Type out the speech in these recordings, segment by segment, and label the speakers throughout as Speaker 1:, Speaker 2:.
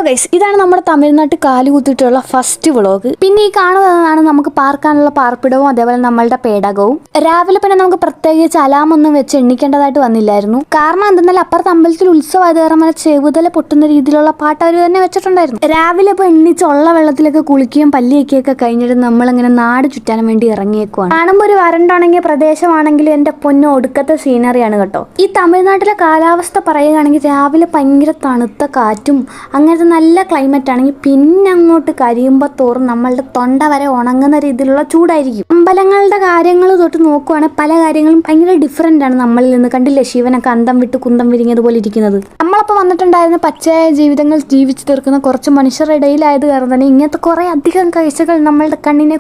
Speaker 1: Guys, ഇതാണ് നമ്മുടെ തമിഴ്നാട്ടിൽ കാലുകുത്തിയിട്ടുള്ള ഫസ്റ്റ് വ്ളോഗ്. പിന്നെ ഈ കാണുന്നതാണ് നമുക്ക് പാർക്കാനുള്ള പാർപ്പിടവും അതേപോലെ നമ്മളുടെ പേടകവും. രാവിലെ പിന്നെ നമുക്ക് പ്രത്യേകിച്ച് അലാമൊന്നും വെച്ച് എണ്ണിക്കേണ്ടതായിട്ട് വന്നില്ലായിരുന്നു. കാരണം എന്തെന്നാൽ അപ്പുറത്തെ അമ്പലത്തിൽ ഉത്സവമായത് കാരണം ചെവുതല പൊട്ടുന്ന രീതിയിലുള്ള പാട്ട് അവർ തന്നെ വെച്ചിട്ടുണ്ടായിരുന്നു. രാവിലെ ഇപ്പോൾ എണ്ണിച്ച് ഉള്ള വെള്ളത്തിലൊക്കെ കുളിക്കുകയും പല്ലിയൊക്കെ കഴിഞ്ഞിട്ട് നമ്മളിങ്ങനെ നാട് ചുറ്റാൻ വേണ്ടി ഇറങ്ങിയേക്കുവാണ്. കാണുമ്പോൾ ഒരു വരണ്ടുണങ്ങിയ പ്രദേശമാണെങ്കിലും എൻ്റെ പൊന്നോ ഒടുക്കത്തെ സീനറിയാണ് കേട്ടോ. ഈ തമിഴ്നാട്ടിലെ കാലാവസ്ഥ പറയുകയാണെങ്കിൽ രാവിലെ ഭയങ്കര തണുത്ത കാറ്റും അങ്ങനത്തെ നല്ല ക്ലൈമറ്റ് ആണെങ്കിൽ പിന്നെ അങ്ങോട്ട് കരിയുമ്പോൾ തോറും നമ്മളുടെ തൊണ്ട വരെ ഉണങ്ങുന്ന രീതിയിലുള്ള ചൂടായിരിക്കും. അമ്പലങ്ങളുടെ കാര്യങ്ങൾ തൊട്ട് നോക്കുവാണെങ്കിൽ പല കാര്യങ്ങളും ഭയങ്കര ഡിഫറെൻ്റ് ആണ് നമ്മളിൽ നിന്ന്. കണ്ടില്ലേ ശിവനൊക്കെ അന്തം വിട്ട് കുന്തം വിരിഞ്ഞതുപോലെ ഇരിക്കുന്നത്. നമ്മളപ്പോൾ വന്നിട്ടുണ്ടായിരുന്ന പച്ചയായ ജീവിതങ്ങൾ ജീവിച്ചു തീർക്കുന്ന കുറച്ച് മനുഷ്യരുടെ ഇടയിലായത് കാരണം തന്നെ ഇങ്ങനത്തെ കുറേ അധികം കാഴ്ചകൾ നമ്മളുടെ കണ്ണിനെ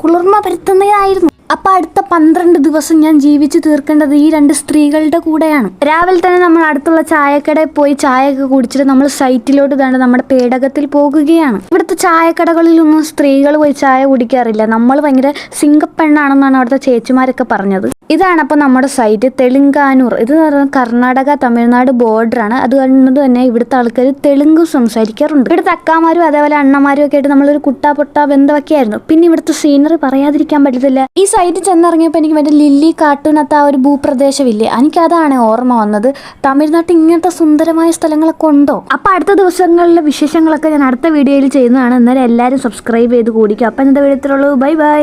Speaker 1: കുളിർമ വരുത്തുന്നതായിരുന്നു. അപ്പം അടുത്ത 12 ദിവസം ഞാൻ ജീവിച്ചു തീർക്കേണ്ടത് ഈ 2 സ്ത്രീകളുടെ കൂടെയാണ്. രാവിലെ തന്നെ നമ്മൾ അടുത്തുള്ള ചായക്കടയിൽ പോയി ചായയൊക്കെ കുടിച്ചിട്ട് നമ്മൾ സൈറ്റിലോട്ട് തന്നെ നമ്മുടെ പേടകത്തിൽ പോകുകയാണ്. ഇവിടുത്തെ ചായക്കടകളിലൊന്നും സ്ത്രീകൾ പോയി ചായ കുടിക്കാറില്ല. നമ്മൾ ഭയങ്കര സിംഗപ്പെണ്ണാണെന്നാണ് അവിടുത്തെ ചേച്ചിമാരൊക്കെ പറഞ്ഞത്. ഇതാണ് അപ്പോൾ നമ്മുടെ സൈറ്റ് തെലുങ്കാനൂർ. ഇത് കർണാടക തമിഴ്നാട് ബോർഡറാണ്. അതുകൊണ്ട് തന്നെ ഇവിടുത്തെ ആൾക്കാർ തെലുങ്ക് സംസാരിക്കാറുണ്ട്. ഇവിടുത്തെ അക്കാമാരും അതേപോലെ അണ്ണമാരും ഒക്കെ ആയിട്ട് നമ്മളൊരു കുട്ടാ പൊട്ട ബന്ധമൊക്കെ ആയിരുന്നു. പിന്നെ ഇവിടുത്തെ സീനറി പറയാതിരിക്കാൻ പറ്റത്തില്ല. ഈ സൈറ്റിൽ ചെന്നിറങ്ങിയപ്പോൾ എനിക്ക് മറ്റേ ലില്ലി കാർട്ടൂണത്ത് ആ ഒരു ഭൂപ്രദേശമില്ലേ, എനിക്കതാണ് ഓർമ്മ വന്നത്. തമിഴ്നാട്ടിൽ ഇങ്ങനത്തെ സുന്ദരമായ സ്ഥലങ്ങളൊക്കെ ഉണ്ടോ? അപ്പോൾ അടുത്ത ദിവസങ്ങളിലെ വിശേഷങ്ങളൊക്കെ ഞാൻ അടുത്ത വീഡിയോയിൽ ചെയ്യുന്നതാണ്. എന്നാലും എല്ലാവരും സബ്സ്ക്രൈബ് ചെയ്ത് കൂടിക്കും. അപ്പം ഇന്നത്തെ വീഡിയോത്തിലുള്ളൂ. Bye bye.